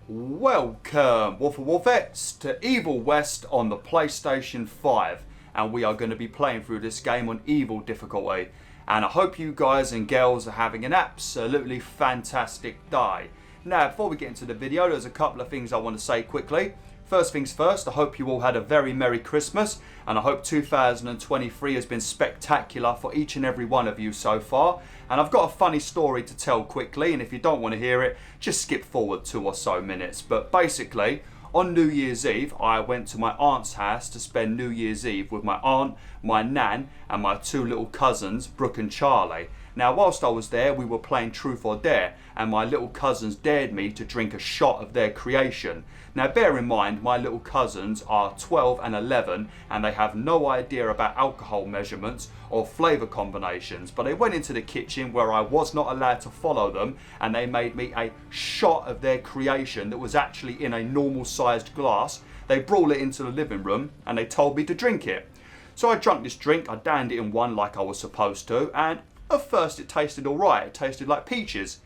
Welcome, WolfTheWolfettes, to Evil West on the PlayStation 5, and we are going to be playing through this game on Evil difficulty, and I hope you guys and girls are having an absolutely fantastic day. Now, before we get into the video, there's a couple of things I want to say quickly. First things first, I hope you all had a very Merry Christmas, and I hope 2023 has been spectacular for each and every one of you so far. And I've got a funny story to tell quickly, and if you don't want to hear it, just skip forward 2 or so minutes. But basically, on New Year's Eve, I went to my aunt's house to spend New Year's Eve with my aunt, my nan, and my 2 little cousins, Brooke and Charlie. Now, whilst I was there, we were playing Truth or Dare, and my little cousins dared me to drink a shot of their creation. Now, bear in mind, my little cousins are 12 and 11, and they have no idea about alcohol measurements or flavour combinations, but they went into the kitchen where I was not allowed to follow them, and they made me a shot of their creation that was actually in a normal sized glass. They brought it into the living room, and they told me to drink it. So I drank this drink, I downed it in one like I was supposed to, and at first it tasted alright, it tasted like peaches.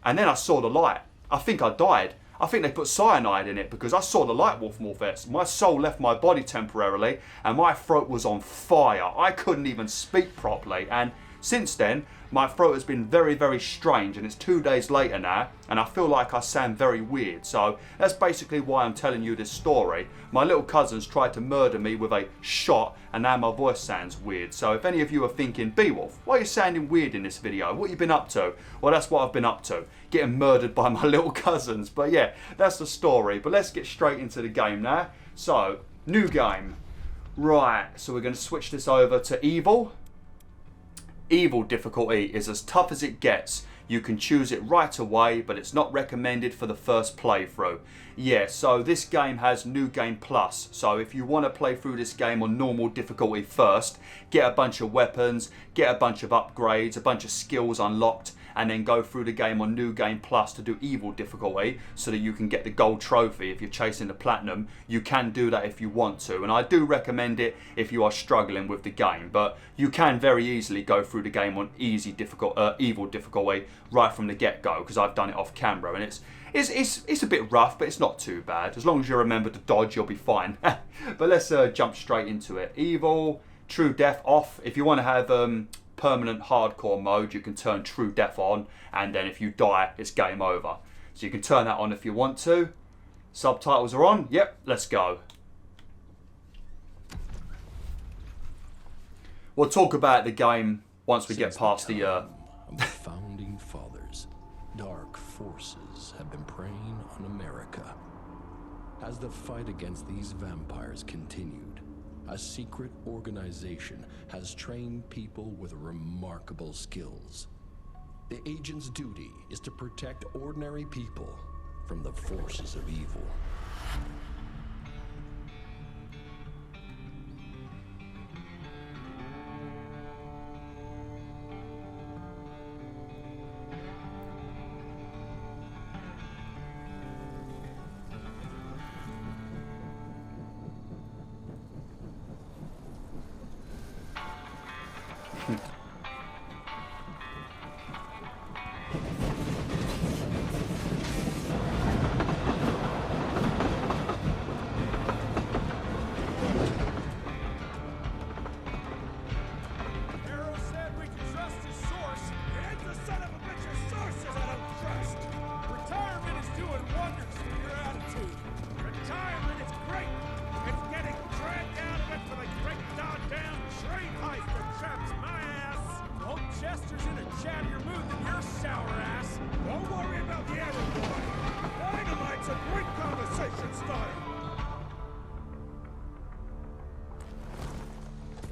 And then I saw the light. I think I died. I think they put cyanide in it because I saw the light, WolfTheWolfettes. My soul left my body temporarily and my throat was on fire. I couldn't even speak properly, and since then my throat has been very, very strange, and it's 2 days later now and I feel like I sound very weird. So that's basically why I'm telling you this story. My little cousins tried to murder me with a shot and now my voice sounds weird. So if any of you are thinking, BwolfTheWolf, why are you sounding weird in this video? What you been up to? Well, that's what I've been up to. Getting murdered by my little cousins. But yeah, that's the story. But let's get straight into the game now. So, new game. Right, so we're going to switch this over to Evil. Evil difficulty is as tough as it gets. You can choose it right away, but it's not recommended for the first playthrough. Yeah, so this game has New Game Plus. So if you want to play through this game on normal difficulty first, get a bunch of weapons, get a bunch of upgrades, a bunch of skills unlocked, and then go through the game on New Game Plus to do Evil difficulty so that you can get the gold trophy if you're chasing the platinum. You can do that if you want to, and I do recommend it if you are struggling with the game, but you can very easily go through the game on Evil difficulty right from the get-go, because I've done it off camera, and it's a bit rough, but it's not too bad. As long as you remember to dodge, you'll be fine. But let's jump straight into it. Evil, True Death off. If you want to have permanent hardcore mode, you can turn True Death on, and then if you die, it's game over. So you can turn that on if you want to. Subtitles are on. Yep, let's go. We'll talk about the game once we get past the founding fathers. Dark forces have been preying on America. As the fight against these vampires continued, a secret organization has trained people with remarkable skills. The agent's duty is to protect ordinary people from the forces of evil.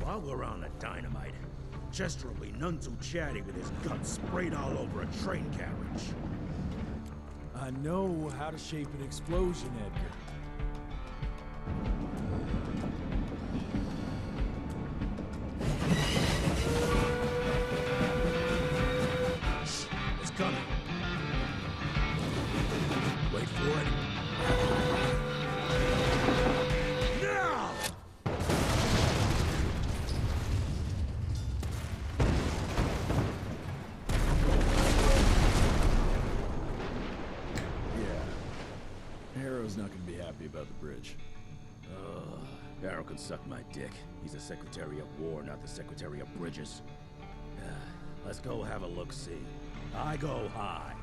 While we're on the dynamite, Chester will be none too chatty with his guts sprayed all over a train carriage. I know how to shape an explosion, Edgar. It's coming. Wait for it. Now! happy about the bridge. Harold can suck my dick. He's the Secretary of War, not the Secretary of Bridges. Let's go have a look-see. I go high.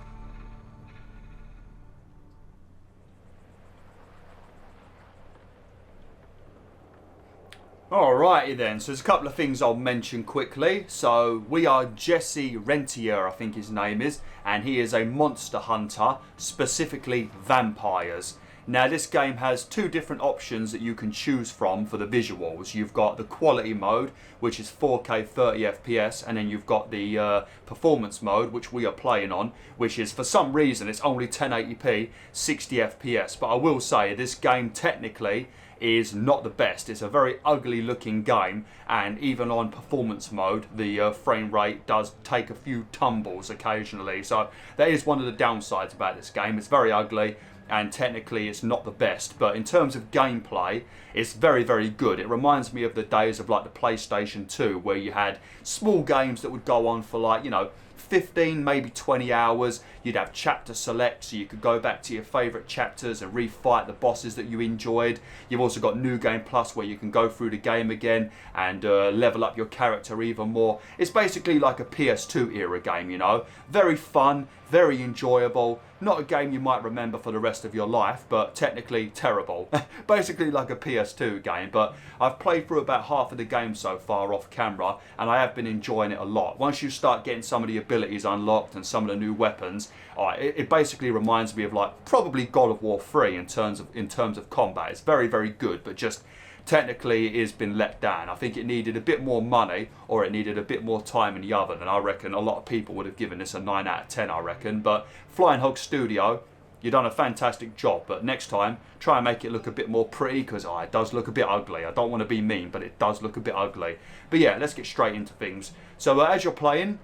Alrighty then, so there's a couple of things I'll mention quickly. So we are Jesse Rentier, I think his name is, and he is a monster hunter, specifically vampires. Now this game has two different options that you can choose from for the visuals. You've got the quality mode, which is 4K 30 FPS, and then you've got the performance mode, which we are playing on, which is, for some reason, it's only 1080p 60 FPS. But I will say, this game technically is not the best. It's a very ugly looking game, and even on performance mode the frame rate does take a few tumbles occasionally, so that is one of the downsides about this game. It's very ugly and technically it's not the best, but in terms of gameplay it's very, very good. It reminds me of the days of like the PlayStation 2, where you had small games that would go on for like, you know, 15, maybe 20 hours. You'd have chapter select, so you could go back to your favourite chapters and refight the bosses that you enjoyed. You've also got New Game Plus, where you can go through the game again and level up your character even more. It's basically like a PS2 era game, you know. Very fun, very enjoyable. Not a game you might remember for the rest of your life, but technically terrible. Basically like a PS2 game, but I've played through about half of the game so far off camera, and I have been enjoying it a lot. Once you start getting some of the abilities unlocked and some of the new weapons, it basically reminds me of like probably God of War 3 in terms of combat. It's very, very good, but just technically it has been let down. I think it needed a bit more money, or it needed a bit more time in the oven, and I reckon a lot of people would have given this a 9 out of 10, I reckon. But Flying Hog Studio, you've done a fantastic job, but next time try and make it look a bit more pretty, because it does look a bit ugly. I don't want to be mean, but it does look a bit ugly. But yeah, let's get straight into things. So as you're playing,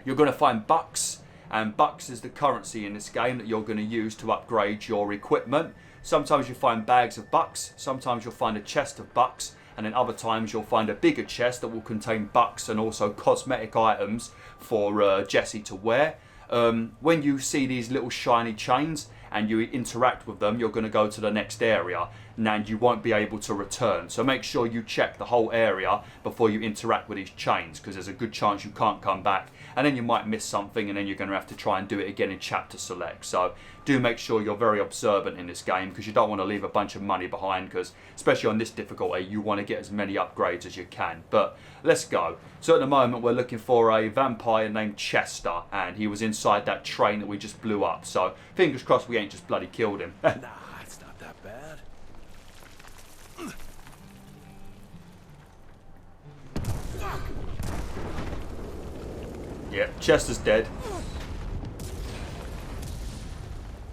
you're going to find bucks, and bucks is the currency in this game that you're going to use to upgrade your equipment. Sometimes you'll find bags of bucks, sometimes you'll find a chest of bucks, and then other times you'll find a bigger chest that will contain bucks and also cosmetic items for Jesse to wear. When you see these little shiny chains and you interact with them, you're going to go to the next area, and you won't be able to return. So make sure you check the whole area before you interact with these chains, because there's a good chance you can't come back, and then you might miss something, and then you're going to have to try and do it again in chapter select. So do make sure you're very observant in this game, because you don't want to leave a bunch of money behind, because especially on this difficulty you want to get as many upgrades as you can. But let's go. So at the moment we're looking for a vampire named Chester, and he was inside that train that we just blew up, so fingers crossed we ain't just bloody killed him. Nah, it's not that bad. Yeah, Chester's dead.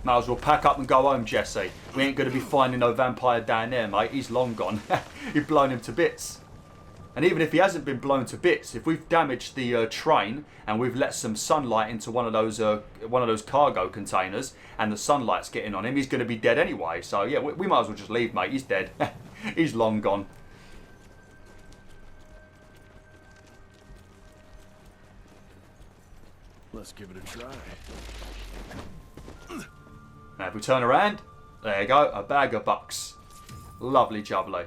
Might as well pack up and go home, Jesse. We ain't going to be finding no vampire down there, mate. He's long gone. You've blown him to bits. And even if he hasn't been blown to bits, if we've damaged the train and we've let some sunlight into one of those cargo containers, and the sunlight's getting on him, he's going to be dead anyway. So yeah, we might as well just leave, mate. He's dead. He's long gone. Let's give it a try. Now if we turn around, there you go, a bag of bucks. Lovely jubbly.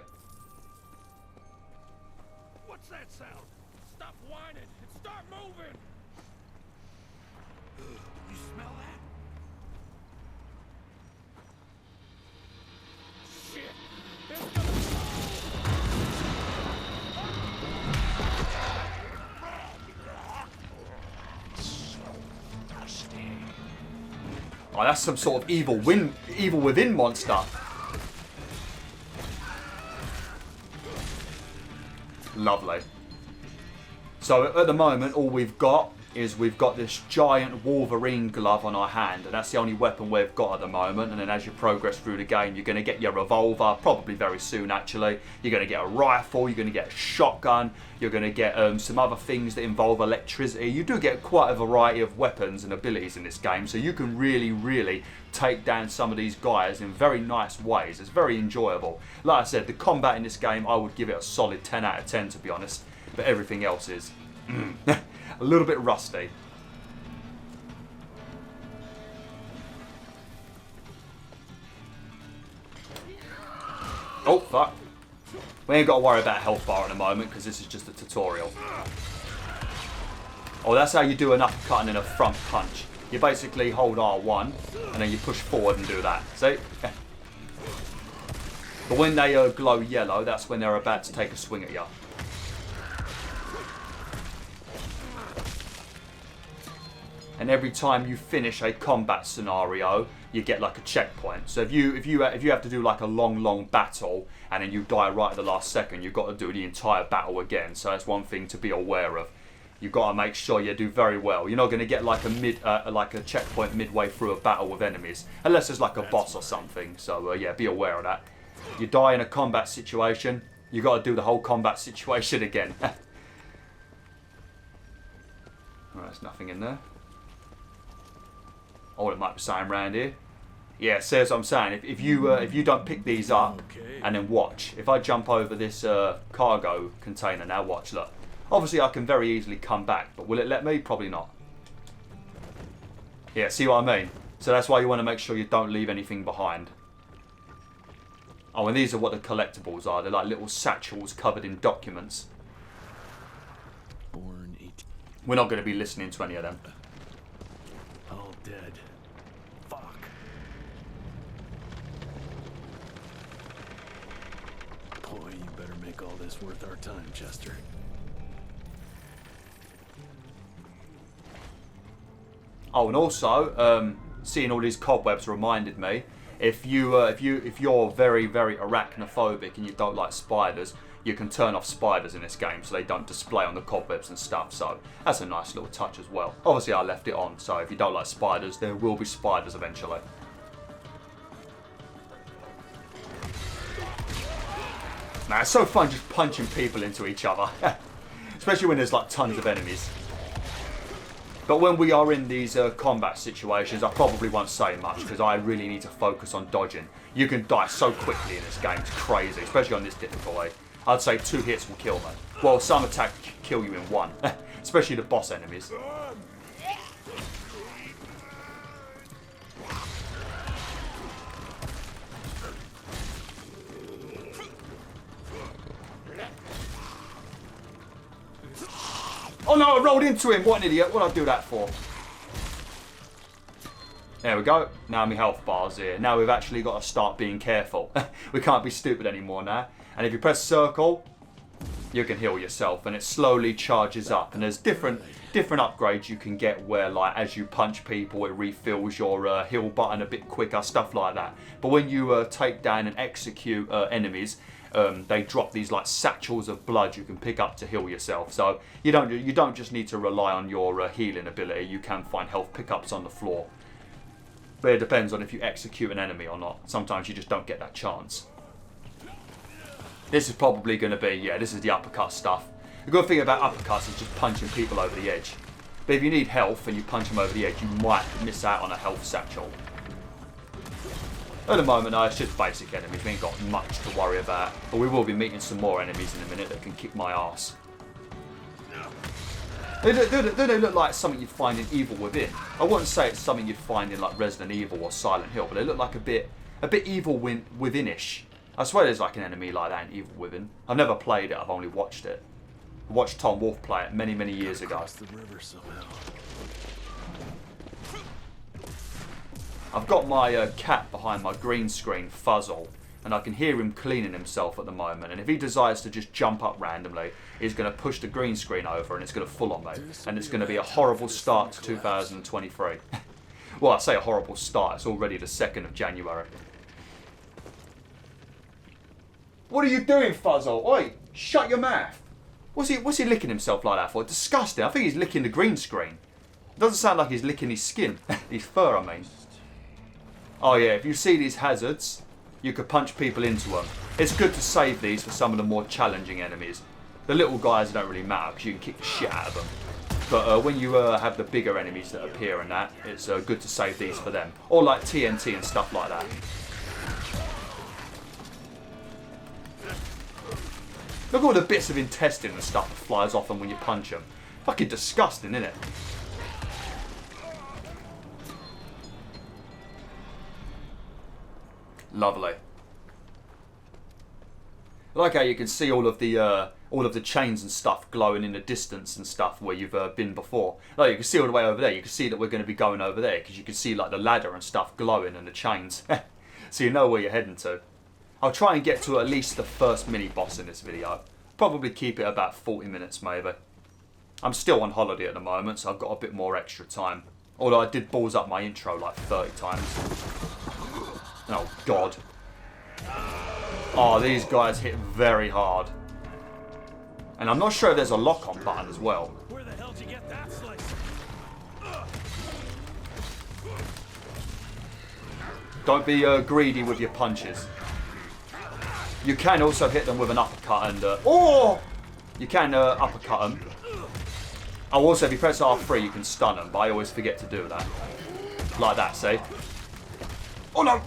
What's that sound? Stop whining and start moving! You smell that? Shit! It's gonna Oh, that's some sort of evil within monster. Lovely. So at the moment, all we've got is we've got this giant Wolverine glove on our hand, and that's the only weapon we've got at the moment. And then as you progress through the game, you're going to get your revolver, probably very soon actually. You're going to get a rifle, you're going to get a shotgun, you're going to get some other things that involve electricity. You do get quite a variety of weapons and abilities in this game, so you can really, really take down some of these guys in very nice ways. It's very enjoyable. Like I said, the combat in this game, I would give it a solid 10 out of 10 to be honest, but everything else is a little bit rusty. Oh, fuck. We ain't got to worry about a health bar at the moment because this is just a tutorial. Oh, that's how you do an uppercut and then a front punch. You basically hold R1 and then you push forward and do that. See? But when they glow yellow, that's when they're about to take a swing at you. And every time you finish a combat scenario, you get like a checkpoint. So if you have to do like a long battle and then you die right at the last second, you've got to do the entire battle again. So that's one thing to be aware of. You've got to make sure you do very well. You're not going to get like a checkpoint midway through a battle with enemies, unless there's like a boss or something. So yeah, be aware of that. You die in a combat situation, you got to do the whole combat situation again. Right, there's nothing in there. Oh, it might be something around here. Yeah, see what I'm saying. If you don't pick these up and then watch, if I jump over this cargo container now, watch, look. Obviously, I can very easily come back, but will it let me? Probably not. Yeah, see what I mean? So that's why you want to make sure you don't leave anything behind. Oh, and these are what the collectibles are. They're like little satchels covered in documents. Born 18. We're not going to be listening to any of them. All dead. Fuck. Boy, you better make all this worth our time, Chester. Oh, and also, seeing all these cobwebs reminded me. If you're very arachnophobic and you don't like spiders, you can turn off spiders in this game so they don't display on the cobwebs and stuff. So that's a nice little touch as well. Obviously, I left it on, so if you don't like spiders, there will be spiders eventually. Now it's so fun just punching people into each other, especially when there's like tons of enemies. But when we are in these combat situations, I probably won't say much because I really need to focus on dodging. You can die so quickly in this game, it's crazy, especially on this difficulty. I'd say 2 hits will kill me. Well, some attacks kill you in 1, especially the boss enemies. Oh no, I rolled into him. What an idiot. What did I do that for? There we go. Now my health bar's here. Now we've actually got to start being careful. We can't be stupid anymore now. And if you press circle, you can heal yourself and it slowly charges up. And there's different upgrades you can get where, like, as you punch people, it refills your heal button a bit quicker, stuff like that. But when you take down and execute enemies, they drop these like satchels of blood you can pick up to heal yourself. So you don't just need to rely on your healing ability. You can find health pickups on the floor, but it depends on if you execute an enemy or not. Sometimes you just don't get that chance. This is probably going to be, yeah, this is the uppercut stuff. The good thing about uppercuts is just punching people over the edge. But if you need health and you punch them over the edge, you might miss out on a health satchel. At the moment, no, it's just basic enemies. We ain't got much to worry about. But we will be meeting some more enemies in a minute that can kick my ass. They look like something you'd find in Evil Within. I wouldn't say it's something you'd find in like Resident Evil or Silent Hill, but they look like a bit Evil Within-ish. I swear there's like an enemy like that in Evil Within. I've never played it, I've only watched it. I watched Tom Wolf play it many years ago. The river somehow. I've got my cat behind my green screen, Fuzzle, and I can hear him cleaning himself at the moment. And if he decides to just jump up randomly, he's going to push the green screen over and it's going to full on me. And it's going to be a horrible start to 2023. Well, I say a horrible start, it's already the 2nd of January. What are you doing, Fuzzle? Oi, shut your mouth. What's he licking himself like that for? Disgusting. I think he's licking the green screen. It doesn't sound like he's licking his skin. His fur, I mean. Oh yeah, if you see these hazards, you could punch people into them. It's good to save these for some of the more challenging enemies. The little guys don't really matter because you can kick the shit out of them. But when you have the bigger enemies that appear and that, it's good to save these for them. Or like TNT and stuff like that. Look at all the bits of intestine and stuff that flies off them when you punch them. Fucking disgusting, isn't it? Lovely. I like how you can see all of the chains and stuff glowing in the distance and stuff where you've been before. Like you can see all the way over there. You can see that we're going to be going over there because you can see like the ladder and stuff glowing and the chains. So you know where you're heading to. I'll try and get to at least the first mini boss in this video. Probably keep it about 40 minutes maybe. I'm still on holiday at the moment, so I've got a bit more extra time. Although I did balls up my intro like 30 times. Oh god. Oh, these guys hit very hard. And I'm not sure if there's a lock-on button as well. Where the hell did you get that slice? Don't be greedy with your punches. You can also hit them with an uppercut and... oh! You can uppercut them. Oh, also, if you press R3, you can stun them, but I always forget to do that. Like that, see? Oh, no!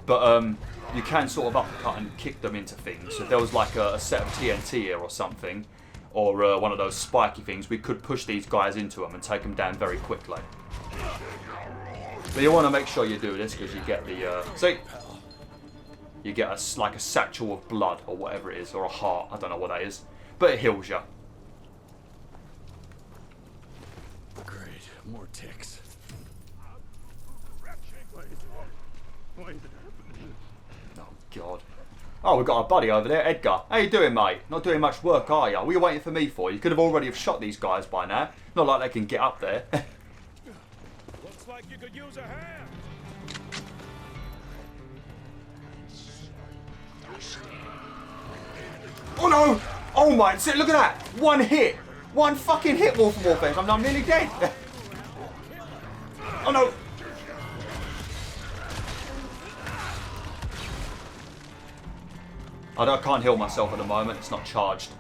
But, you can sort of uppercut and kick them into things. So if there was like a set of TNT here or something, or one of those spiky things, we could push these guys into them and take them down very quickly. But you want to make sure you do this because you get the... see? You get like a satchel of blood or whatever it is, or a heart. I don't know what that is. But it heals you. Great, more ticks. Oh, God. Oh, we've got our buddy over there, Edgar. How you doing, mate? Not doing much work, are you? What are you waiting for me for? You could have already have shot these guys by now. Not like they can get up there. Looks like you could use a hand. Oh, no! Oh, my... see, look at that! One hit! One fucking hit, BwolfTheWolf. I'm nearly dead. Oh, no! I can't heal myself at the moment. It's not charged.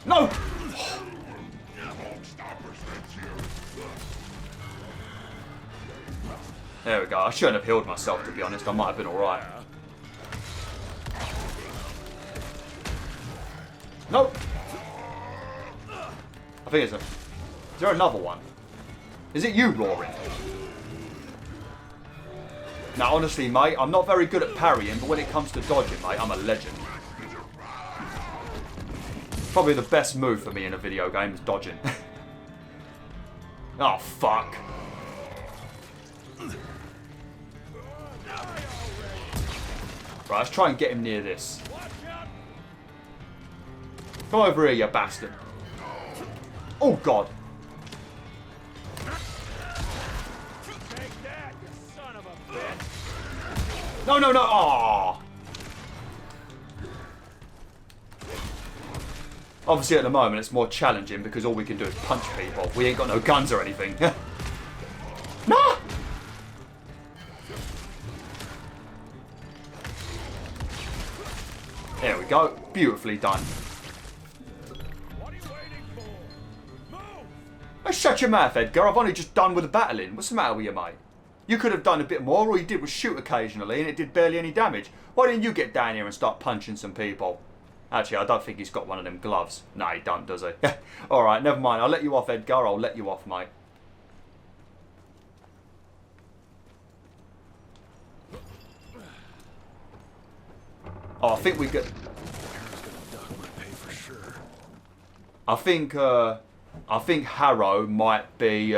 No! There we go. I shouldn't have healed myself, to be honest. I might have been alright. Nope. I think it's a... is there another one? Is it you, Roaring? Now, honestly, mate, I'm not very good at parrying, but when it comes to dodging, mate, I'm a legend. Probably the best move for me in a video game is dodging. Oh, fuck. Right, let's try and get him near this. Come over here, you bastard. Oh, God. No, no, no. Aww. Obviously, at the moment, it's more challenging because all we can do is punch people. We ain't got no guns or anything. No! There we go. Beautifully done. What are you waiting for? Move! Oh, shut your mouth, Edgar. I've only just done with the battling. What's the matter with you, mate? You could have done a bit more. All you did was shoot occasionally and it did barely any damage. Why didn't you get down here and start punching some people? Actually, I don't think he's got one of them gloves. No, he don't, does he? Alright, never mind. I'll let you off, Edgar. I'll let you off, mate. Oh, I think we get... I think Harrow might be...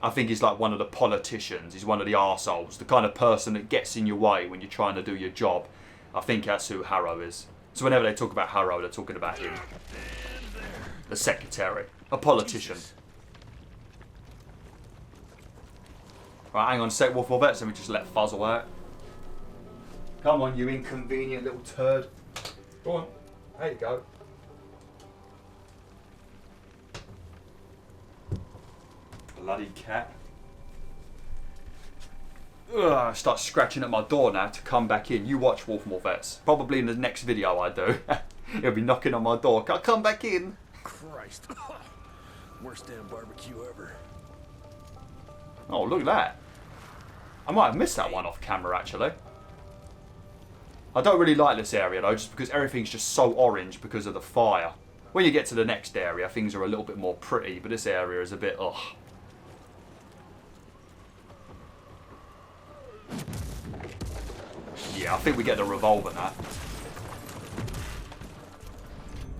I think he's like one of the politicians. He's one of the arseholes. The kind of person that gets in your way when you're trying to do your job. I think that's who Harrow is. So whenever they talk about Harrow, they're talking about him. The secretary. A politician. Right, hang on a sec, BwolfTheWolf. Let me just let Fuzzle out. Come on, you inconvenient little turd. Go on. There you go. Bloody cat. Ugh, start scratching at my door now to come back in. You watch BwolfTheWolf. Probably in the next video I do. He'll be knocking on my door. Can I come back in? Christ. Worst damn barbecue ever. Oh, look at that. I might have missed that one off camera, actually. I don't really like this area, though, just because everything's just so orange because of the fire. When you get to the next area, things are a little bit more pretty, but this area is a bit, ugh. Yeah, I think we get the revolver now.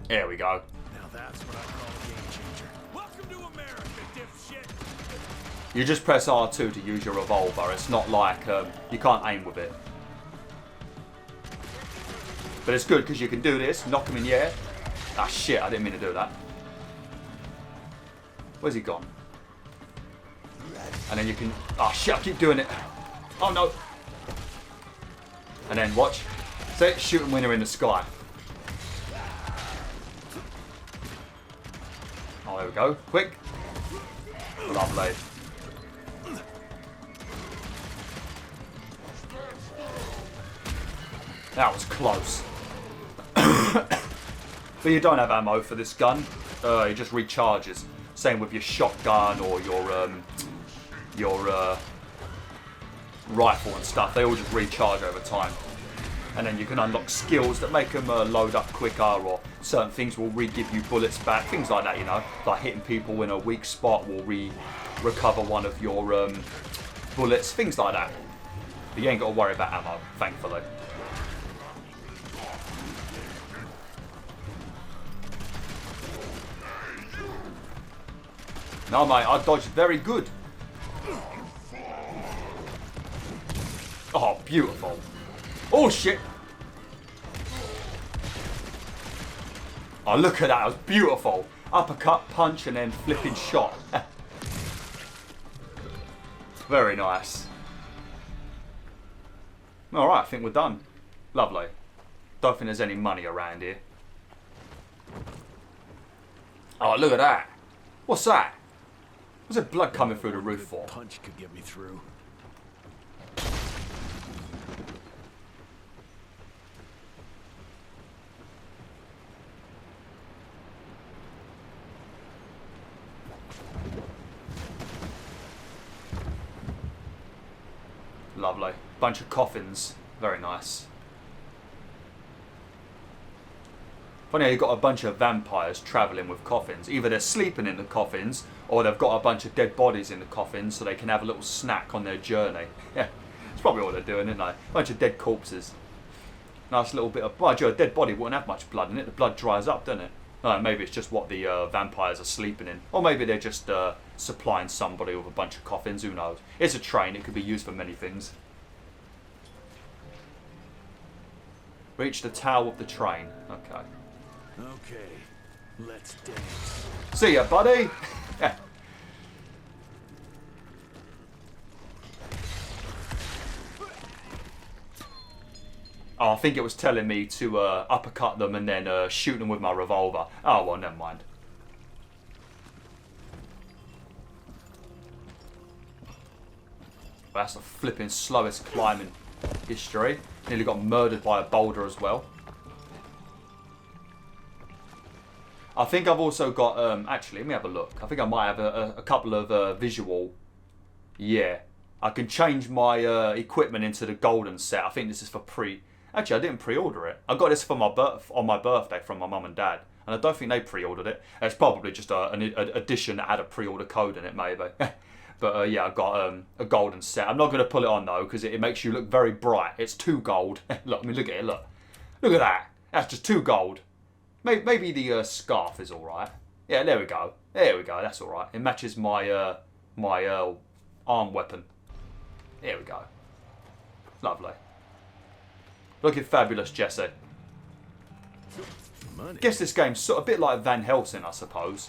There we go. Now that's what I call a game changer. Welcome to America, dipshit. You just press R2 to use your revolver. It's not like you can't aim with it. But it's good because you can do this, knock him in the air. Ah shit, I didn't mean to do that. Where's he gone? And then you can... Ah shit, I keep doing it. Oh no. And then watch. See, shooting winner in the sky. Oh, there we go. Quick. Lovely. That was close. But you don't have ammo for this gun. It just recharges. Same with your shotgun or your rifle and stuff. They all just recharge over time. And then you can unlock skills that make them load up quicker, or certain things will re-give you bullets back. Things like that, you know. Like hitting people in a weak spot will recover one of your bullets. Things like that. But you ain't got to worry about ammo, thankfully. No, mate, I dodged very good. Oh, beautiful. Oh, shit. Oh, look at that. That was beautiful. Uppercut, punch, and then flipping shot. Very nice. Alright, I think we're done. Lovely. Don't think there's any money around here. Oh, look at that. What's that? What's there blood coming through the roof for? Punch could get me through. Lovely. Bunch of coffins. Very nice. Funny how you've got a bunch of vampires travelling with coffins. Either they're sleeping in the coffins, or they've got a bunch of dead bodies in the coffins so they can have a little snack on their journey. Yeah, it's probably what they're doing, isn't they? A bunch of dead corpses. Nice little bit of... Well, a dead body wouldn't have much blood in it. The blood dries up, doesn't it? No, maybe it's just what the vampires are sleeping in. Or maybe they're just supplying somebody with a bunch of coffins. Who knows? It's a train. It could be used for many things. Reach the tail of the train. Okay. Okay, let's dance. See ya, buddy. Yeah. Oh, I think it was telling me to uppercut them and then shoot them with my revolver. Oh, well, never mind. That's the flipping slowest climb in history. Nearly got murdered by a boulder as well. I think I've also got, actually, let me have a look. I think I might have a couple of visual. Yeah. I can change my equipment into the golden set. I think this is for Actually, I didn't pre-order it. I got this for on my birthday from my mum and dad. And I don't think they pre-ordered it. It's probably just an edition that had a pre-order code in it, maybe. But yeah, I got a golden set. I'm not going to pull it on, though, because it makes you look very bright. It's 2 gold. Look, I mean, look at it, look. Look at that. That's just 2 gold. Maybe the scarf is alright. Yeah, there we go. There we go, that's alright. It matches my arm weapon. There we go. Lovely. Looking fabulous, Jesse. Money. Guess this game's sort of a bit like Van Helsing, I suppose.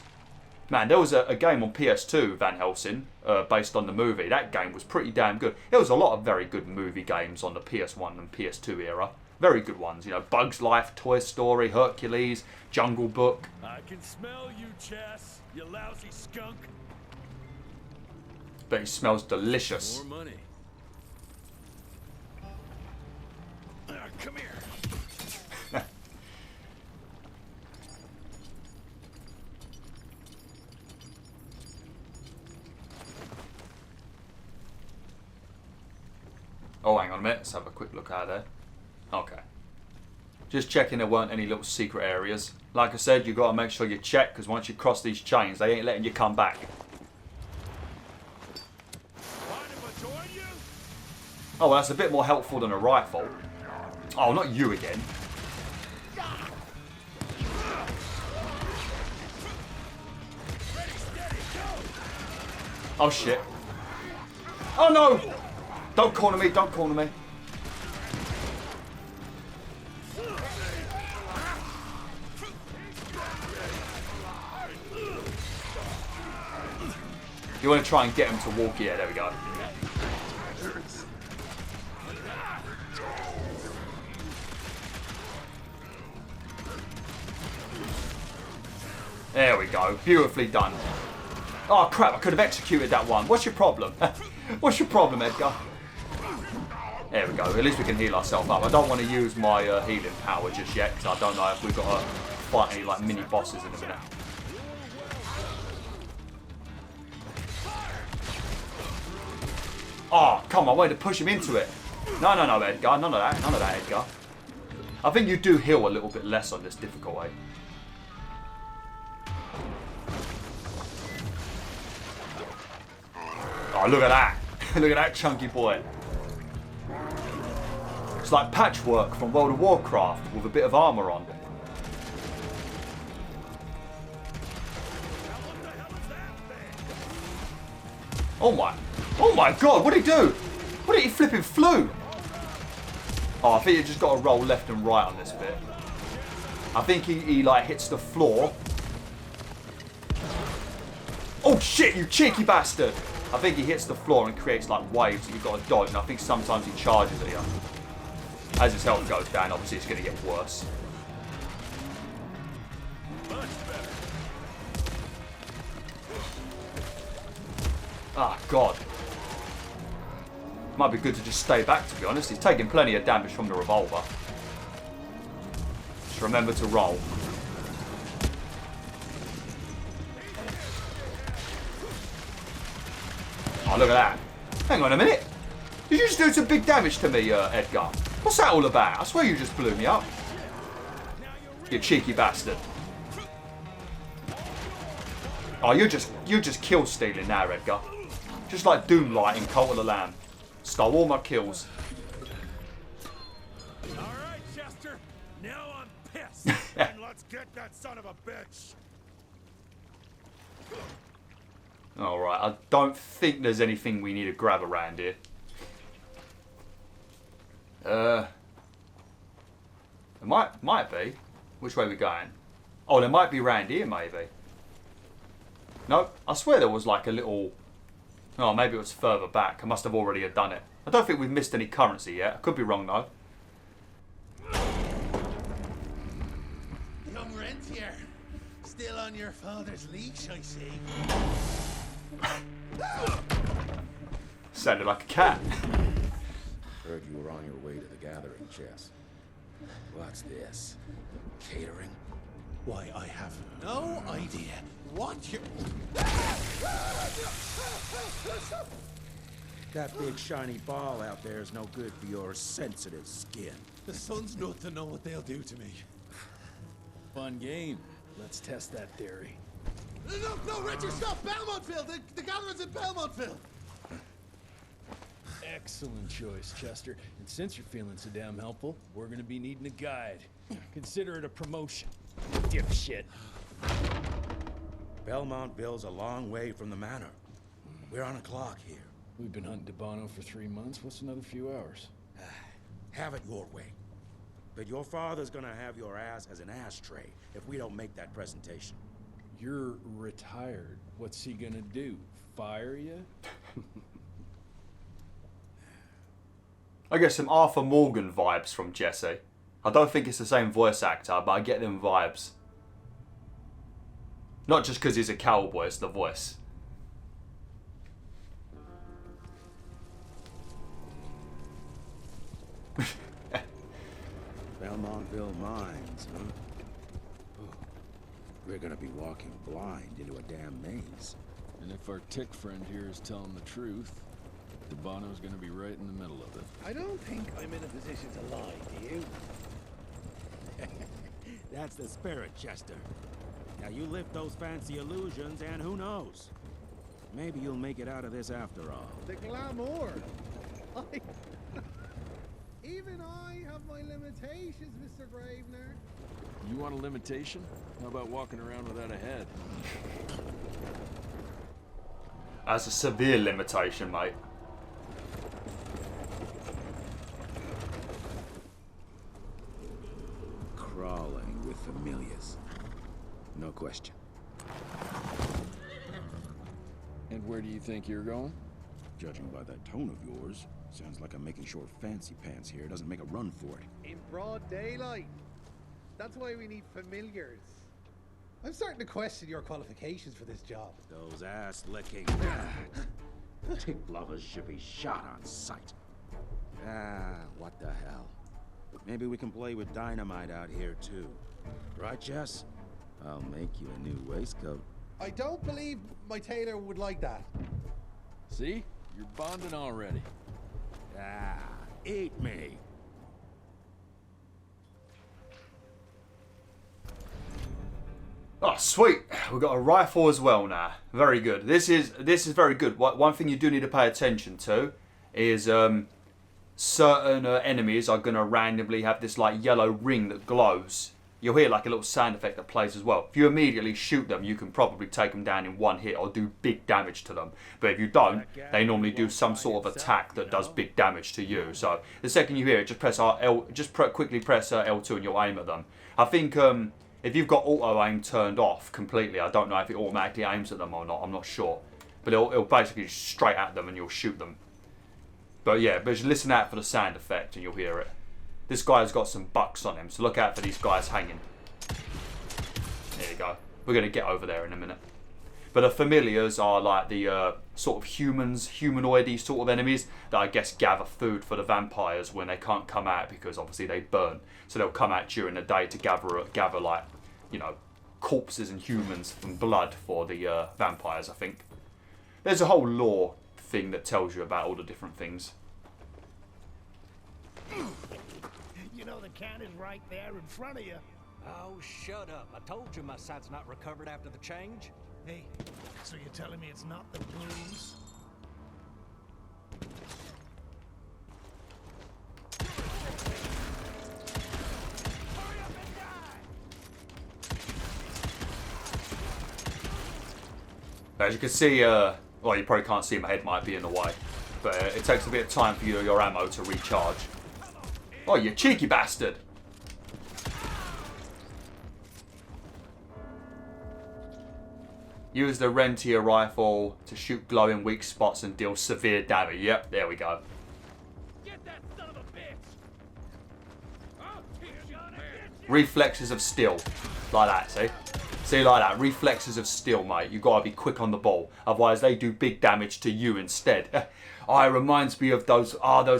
Man, there was a game on PS2, Van Helsing, based on the movie. That game was pretty damn good. There was a lot of very good movie games on the PS1 and PS2 era. Very good ones, you know, Bug's Life, Toy Story, Hercules, Jungle Book. I can smell you, Chess, you lousy skunk. But it smells delicious. More money. Come here. Oh, hang on a minute. Let's have a quick look out there. Okay. Just checking there weren't any little secret areas. Like I said, you've got to make sure you check, because once you cross these chains, they ain't letting you come back. Mind if I join you? Oh, well, that's a bit more helpful than a rifle. Oh, not you again. Oh shit. Oh no! Don't corner me, don't corner me. You want to try and get him to walk here, there we go. There we go, beautifully done. Oh crap, I could have executed that one. What's your problem? What's your problem, Edgar? There we go, at least we can heal ourselves up. I don't want to use my healing power just yet, because I don't know if we've got to fight any like mini bosses in a minute. Oh, come on, I wanted to push him into it. No, Edgar, none of that, Edgar. I think you do heal a little bit less on this difficulty. Oh, look at that. Look at that chunky boy. It's like patchwork from World of Warcraft with a bit of armor on. Oh my god, what did he do? What did he flipping flew? Oh, I think you just got to roll left and right on this bit. I think he like hits the floor. Oh shit, you cheeky bastard! I think he hits the floor and creates like waves that you've got to dodge, and I think sometimes he charges at you. As his health goes down, obviously it's going to get worse. Ah, God. Might be good to just stay back, to be honest. He's taking plenty of damage from the revolver. Just remember to roll. Oh, look at that. Hang on a minute. Did you just do some big damage to me, Edgar? What's that all about? I swear you just blew me up. You cheeky bastard. Oh, you're just kill stealing now, Edgar. Just like Doomlight in Cult of the Lamb. Stole all my kills. Alright, Chester. Now I'm pissed. And let's get that son of a bitch. Alright, I don't think there's anything we need to grab around here. There might be. Which way are we going? Oh, there might be round here, maybe. No, I swear there was like a little... Oh, maybe it was further back. I must have already done it. I don't think we've missed any currency yet. I could be wrong, though. Young rentier. Still on your father's leash, I see. Sounded like a cat. Heard you were on your way to the gathering, Jess. What's this? Catering? Why, I have no idea what you... That big shiny ball out there is no good for your sensitive skin. The sun's not to know what they'll do to me. Fun game. Let's test that theory. No, Richard, stop! Belmontville! The gathering's in Belmontville! Excellent choice, Chester. And since you're feeling so damn helpful, we're gonna be needing a guide. Consider it a promotion. Dipshit. Belmontville's a long way from the manor. We're on a clock here. We've been hunting Debano for 3 months. What's another few hours? Have it your way. But your father's gonna have your ass as an ashtray if we don't make that presentation. You're retired. What's he gonna do? Fire you? I get some Arthur Morgan vibes from Jesse. I don't think it's the same voice actor, but I get them vibes. Not just because he's a cowboy, it's the voice. Belmontville Mines, huh? Oh, we're gonna be walking blind into a damn maze. And if our tick friend here is telling the truth, Debano's gonna be right in the middle of it. I don't think I'm in a position to lie, do you? That's the spirit, Chester. Now you lift those fancy illusions and who knows? Maybe you'll make it out of this after all. The glamour. Even I have my limitations, Mr. Gravener. You want a limitation? How about walking around without a head? That's a severe limitation, mate. Crawling with familiars. No question. And where do you think you're going? Judging by that tone of yours, sounds like I'm making sure Fancy Pants here doesn't make a run for it. In broad daylight. That's why we need familiars. I'm starting to question your qualifications for this job. Those ass-licking tick lovers should be shot on sight. What the hell? Maybe we can play with dynamite out here too. Right, Jess? I'll make you a new waistcoat. I don't believe my tailor would like that. See? You're bonding already. Eat me. Oh, sweet. We've got a rifle as well now. Very good. This is very good. One thing you do need to pay attention to is certain enemies are going to randomly have this like yellow ring that glows. You'll hear like a little sound effect that plays as well. If you immediately shoot them, you can probably take them down in one hit or do big damage to them. But if you don't, they normally do some sort of attack that does big damage to you. So the second you hear it, just press quickly press L2 and you'll aim at them. I think if you've got auto aim turned off completely, I don't know if it automatically aims at them or not. I'm not sure. But it'll basically straight at them and you'll shoot them. But yeah, but just listen out for the sound effect and you'll hear it. This guy's got some bucks on him, so look out for these guys hanging. There you go. We're going to get over there in a minute. But the familiars are like the sort of humanoid-y sort of enemies that I guess gather food for the vampires when they can't come out because obviously they burn. So they'll come out during the day to gather like, you know, corpses and humans and blood for the vampires, I think. There's a whole lore thing that tells you about all the different things. You know the can is right there in front of you. Oh, shut up. I told you my sight's not recovered after the change. Hey, so you're telling me it's not the blues? Hurry up and die! As you can see, well, you probably can't see, my head might be in the way. But it takes a bit of time for your ammo to recharge. Oh, you cheeky bastard! Use the Rentier rifle to shoot glowing weak spots and deal severe damage. Yep, there we go. Get that son of a bitch! I'll teach you, man. Reflexes of steel. Like that, see? See, like that. Reflexes of steel, mate. You gotta be quick on the ball. Otherwise, they do big damage to you instead. Oh, it reminds me of those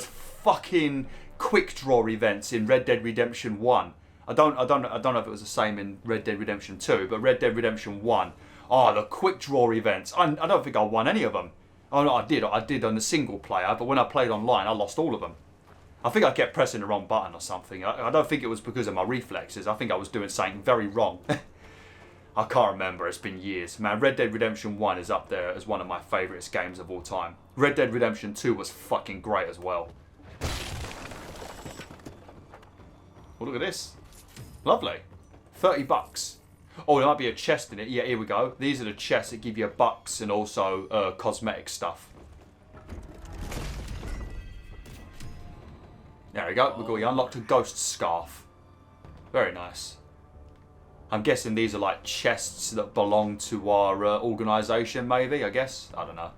fucking quick draw events in Red Dead Redemption 1. I don't know if it was the same in Red Dead Redemption 2, but Red Dead Redemption 1. Oh, the quick draw events. I don't think I won any of them. Oh no, I did on the single player, but when I played online, I lost all of them. I think I kept pressing the wrong button or something. I don't think it was because of my reflexes. I think I was doing something very wrong. I can't remember, it's been years. Man, Red Dead Redemption 1 is up there as one of my favourite games of all time. Red Dead Redemption 2 was fucking great as well. Oh, look at this. Lovely. 30 bucks. Oh, there might be a chest in it. Yeah, here we go. These are the chests that give you bucks and also cosmetic stuff. There we go. We unlocked a ghost scarf. Very nice. I'm guessing these are like chests that belong to our organisation, maybe, I guess. I don't know.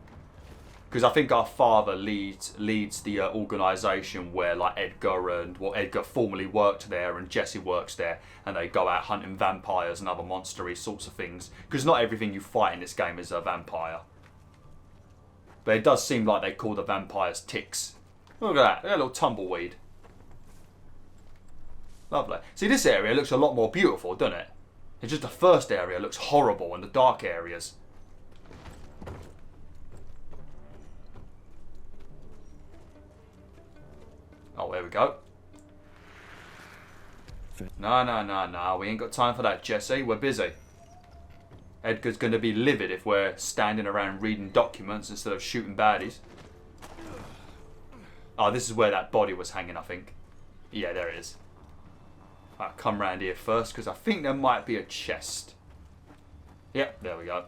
Because I think our father leads the organisation where like Edgar formerly worked there and Jesse works there, and they go out hunting vampires and other monstery sorts of things. Because not everything you fight in this game is a vampire. But it does seem like they call the vampires ticks. Look at that, a little tumbleweed. Lovely. See, this area looks a lot more beautiful, doesn't it? It's just the first area looks horrible and the dark areas. Oh, there we go. No. We ain't got time for that, Jesse. We're busy. Edgar's going to be livid if we're standing around reading documents instead of shooting baddies. Oh, this is where that body was hanging, I think. Yeah, there it is. I'll come round here first because I think there might be a chest. Yep, there we go.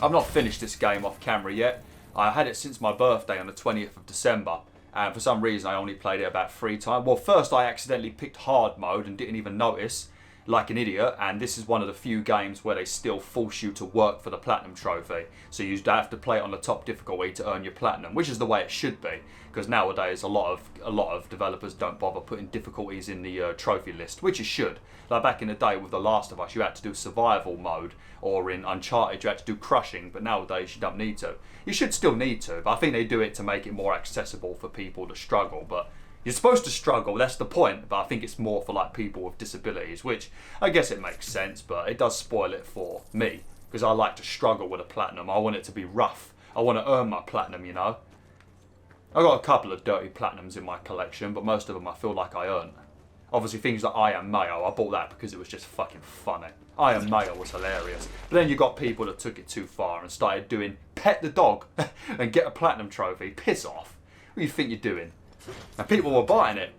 I've not finished this game off camera yet. I had it since my birthday on the 20th of December. And for some reason I only played it about 3 times. Well, first I accidentally picked hard mode and didn't even notice, like an idiot. And this is one of the few games where they still force you to work for the platinum trophy. So you have to play it on the top difficulty to earn your platinum, which is the way it should be. Because nowadays a lot of developers don't bother putting difficulties in the trophy list, which you should. Like back in the day with The Last of Us, you had to do survival mode, or in Uncharted you had to do crushing, but nowadays you don't need to. You should still need to, but I think they do it to make it more accessible for people to struggle. But you're supposed to struggle, that's the point, but I think it's more for like people with disabilities, which I guess it makes sense, but it does spoil it for me, because I like to struggle with a platinum. I want it to be rough. I want to earn my platinum, you know. I got a couple of dirty platinums in my collection, but most of them I feel like I earned. Obviously things like I Am Mayo, I bought that because it was just fucking funny. I Am Mayo was hilarious. But then you got people that took it too far and started doing pet the dog and get a platinum trophy. Piss off. What do you think you're doing? And people were buying it.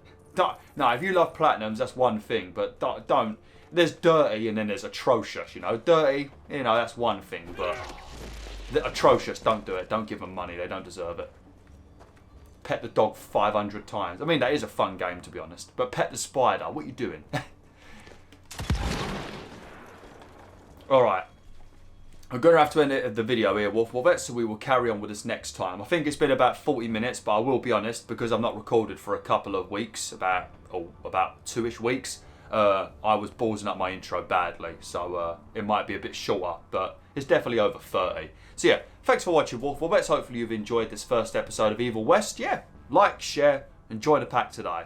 Now, if you love platinums, that's one thing, but don't. There's dirty and then there's atrocious, you know. Dirty, you know, that's one thing, but atrocious, don't do it. Don't give them money, they don't deserve it. Pet the dog 500 times. I mean, that is a fun game, to be honest. But pet the spider, what are you doing? Alright. I'm going to have to end the video here, BwolfTheWolf, so we will carry on with this next time. I think it's been about 40 minutes, but I will be honest, because I've not recorded for a couple of weeks, about 2-ish weeks, I was ballsing up my intro badly, so it might be a bit shorter, but it's definitely over 30. So yeah, thanks for watching, BwolfTheWolf. Hopefully you've enjoyed this first episode of Evil West. Yeah, like, share, and join the pack today.